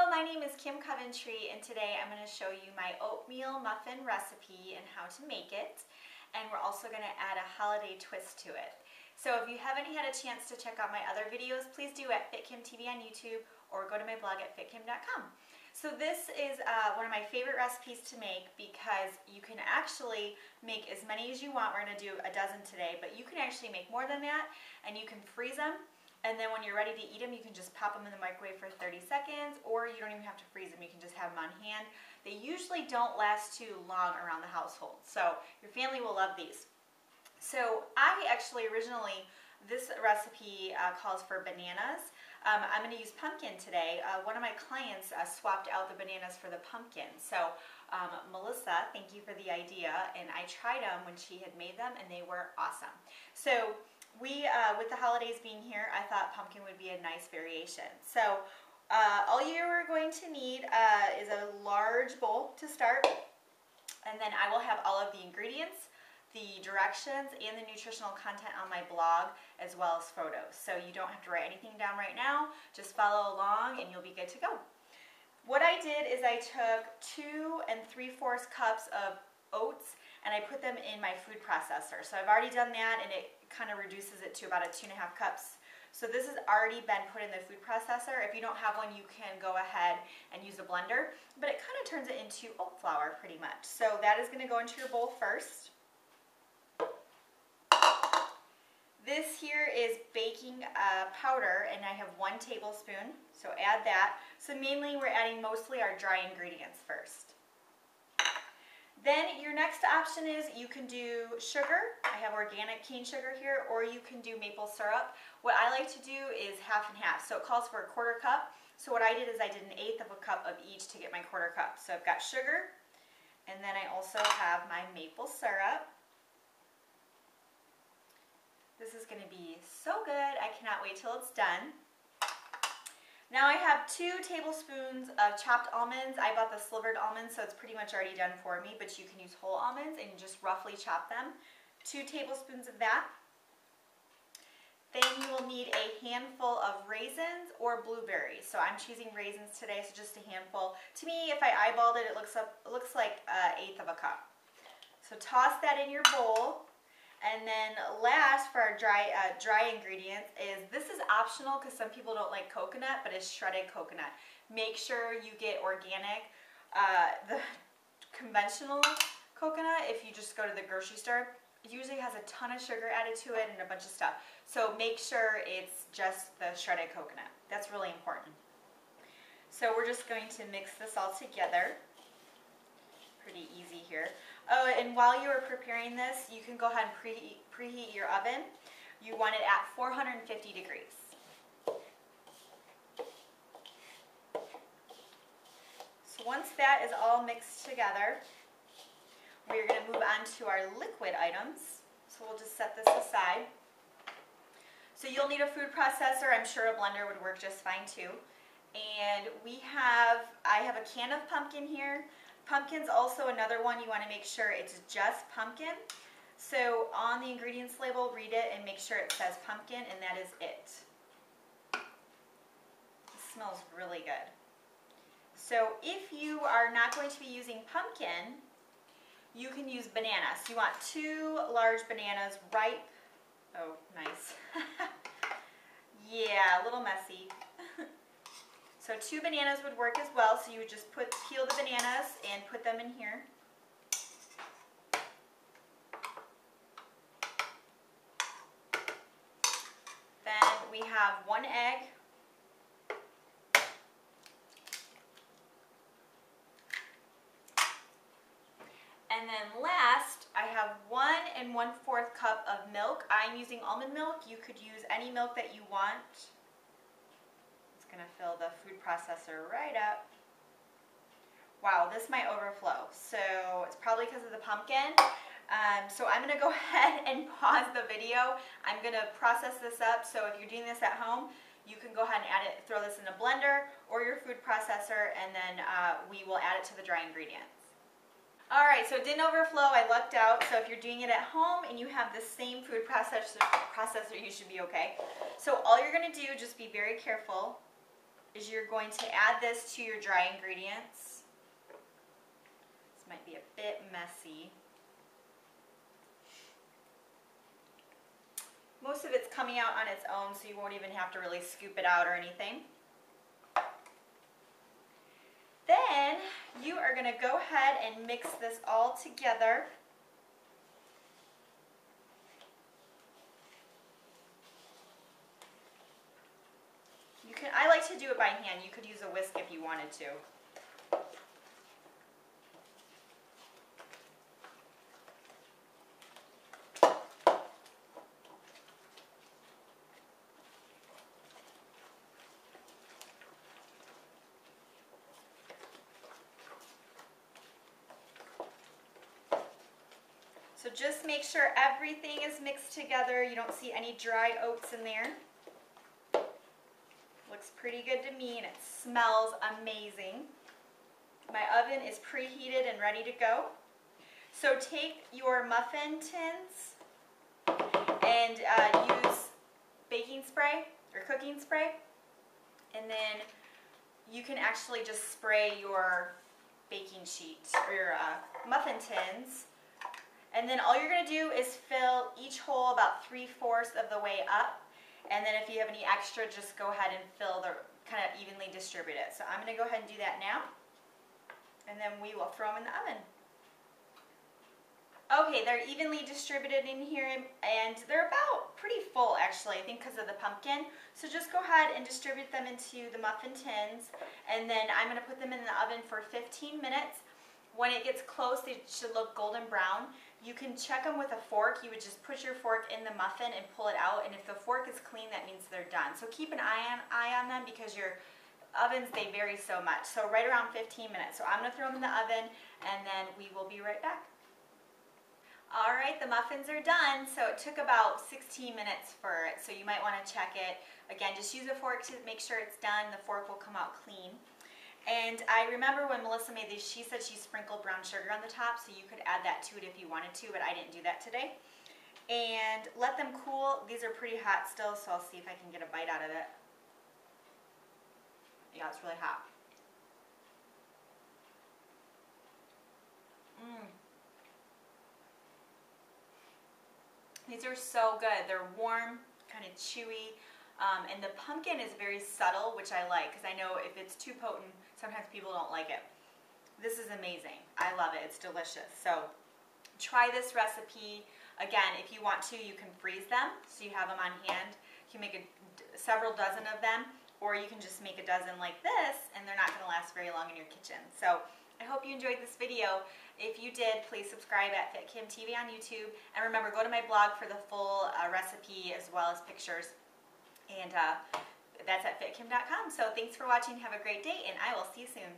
My name is Kim Coventry, and today I'm going to show you my oatmeal muffin recipe and how to make it. And we're also going to add a holiday twist to it. So if you haven't had a chance to check out my other videos, please do at FitKimTV on YouTube or go to my blog at fitkim.com. So this is one of my favorite recipes to make because you can actually make as many as you want. We're going to do a dozen today, but you can actually make more than that, and you can freeze them. And then when you're ready to eat them, you can just pop them in the microwave for 30 seconds, or you don't even have to freeze them. You can just have them on hand. They usually don't last too long around the household, so your family will love these. So I actually originally, this recipe calls for bananas. I'm going to use pumpkin today. One of my clients swapped out the bananas for the pumpkin. So Melissa, thank you for the idea, and I tried them when she had made them, and they were awesome. So with the holidays being here, I thought pumpkin would be a nice variation. So all you're going to need is a large bowl to start, and then I will have all of the ingredients, the directions, and the nutritional content on my blog, as well as photos. So you don't have to write anything down right now. Just follow along and you'll be good to go. What I did is I took 2 3/4 cups of oats and I put them in my food processor. So I've already done that, and it kind of reduces it to about 2.5 cups. So this has already been put in the food processor. If you don't have one, you can go ahead and use a blender, but it kind of turns it into oat flour pretty much. So that is going to go into your bowl first. This here is baking powder, and I have 1 tablespoon, so add that. So mainly we're adding mostly our dry ingredients first. Then your next option is you can do sugar. I have organic cane sugar here, or you can do maple syrup. What I like to do is half and half, so it calls for a 1/4 cup. So what I did is I did 1/8 of a cup of each to get my 1/4 cup. So I've got sugar, and then I also have my maple syrup. This is going to be so good. I cannot wait till it's done. Now I have 2 tablespoons of chopped almonds. I bought the slivered almonds, so it's pretty much already done for me, but you can use whole almonds and just roughly chop them. 2 tablespoons of that. Then you will need a handful of raisins or blueberries. So I'm choosing raisins today, so just a handful. To me, if I eyeballed it, it looks like 1/8 of a cup. So toss that in your bowl. And then last for our dry ingredients this is optional because some people don't like coconut, but it's shredded coconut. Make sure you get organic. The conventional coconut, if you just go to the grocery store, it usually has a ton of sugar added to it and a bunch of stuff. So make sure it's just the shredded coconut. That's really important. So we're just going to mix this all together. Pretty easy here. Oh, and while you are preparing this, you can go ahead and preheat your oven. You want it at 450 degrees. So once that is all mixed together, we're going to move on to our liquid items. So we'll just set this aside. So you'll need a food processor. I'm sure a blender would work just fine too. And I have a can of pumpkin here. Pumpkin's also another one. You want to make sure it's just pumpkin. So on the ingredients label, read it and make sure it says pumpkin, and that is it. It smells really good. So if you are not going to be using pumpkin, you can use bananas. You want 2 large bananas, ripe. Oh, nice. Yeah, a little messy. So 2 bananas would work as well, so you would just peel the bananas and put them in here. Then we have 1 egg. And then last, I have 1 1/4 cup of milk. I'm using almond milk. You could use any milk that you want. Going to fill the food processor right up. Wow, this might overflow, so it's probably because of the pumpkin. So I'm going to go ahead and pause the video. I'm going to process this up, so if you're doing this at home, you can go ahead and throw this in a blender or your food processor, and then we will add it to the dry ingredients. Alright, so it didn't overflow, I lucked out. So if you're doing it at home and you have the same food processor, you should be okay. So all you're going to do, just be very careful, is you're going to add this to your dry ingredients. This might be a bit messy. Most of it's coming out on its own, so you won't even have to really scoop it out or anything. Then you are going to go ahead and mix this all together. I like to do it by hand. You could use a whisk if you wanted to. So just make sure everything is mixed together. You don't see any dry oats in there. Looks pretty good to me and it smells amazing. My oven is preheated and ready to go. So take your muffin tins and use baking spray or cooking spray, and then you can actually just spray your baking sheet or your muffin tins. And then all you're going to do is fill each hole about 3/4 of the way up. And then if you have any extra, just go ahead and fill the, kind of evenly distribute it. So I'm going to go ahead and do that now. And then we will throw them in the oven. Okay, they're evenly distributed in here, and they're about pretty full actually, I think because of the pumpkin. So just go ahead and distribute them into the muffin tins. And then I'm going to put them in the oven for 15 minutes. When it gets close, they should look golden brown. You can check them with a fork. You would just put your fork in the muffin and pull it out, and if the fork is clean, that means they're done. So keep an eye on them because your ovens, they vary so much. So right around 15 minutes. So I'm going to throw them in the oven, and then we will be right back. All right, the muffins are done. So it took about 16 minutes for it, so you might want to check it. Again, just use a fork to make sure it's done. The fork will come out clean. And I remember when Melissa made these, she said she sprinkled brown sugar on the top, so you could add that to it if you wanted to, but I didn't do that today. And let them cool. These are pretty hot still, so I'll see if I can get a bite out of it. Yeah, it's really hot. These are so good. They're warm, kind of chewy. And the pumpkin is very subtle, which I like, because I know if it's too potent, sometimes people don't like it. This is amazing. I love it. It's delicious. So try this recipe. Again, if you want to, you can freeze them, so you have them on hand. You can make several dozen of them, or you can just make a dozen like this, and they're not going to last very long in your kitchen. So I hope you enjoyed this video. If you did, please subscribe at FitKim TV on YouTube. And remember, go to my blog for the full recipe as well as pictures. And that's at fitkim.com. So thanks for watching. Have a great day, and I will see you soon.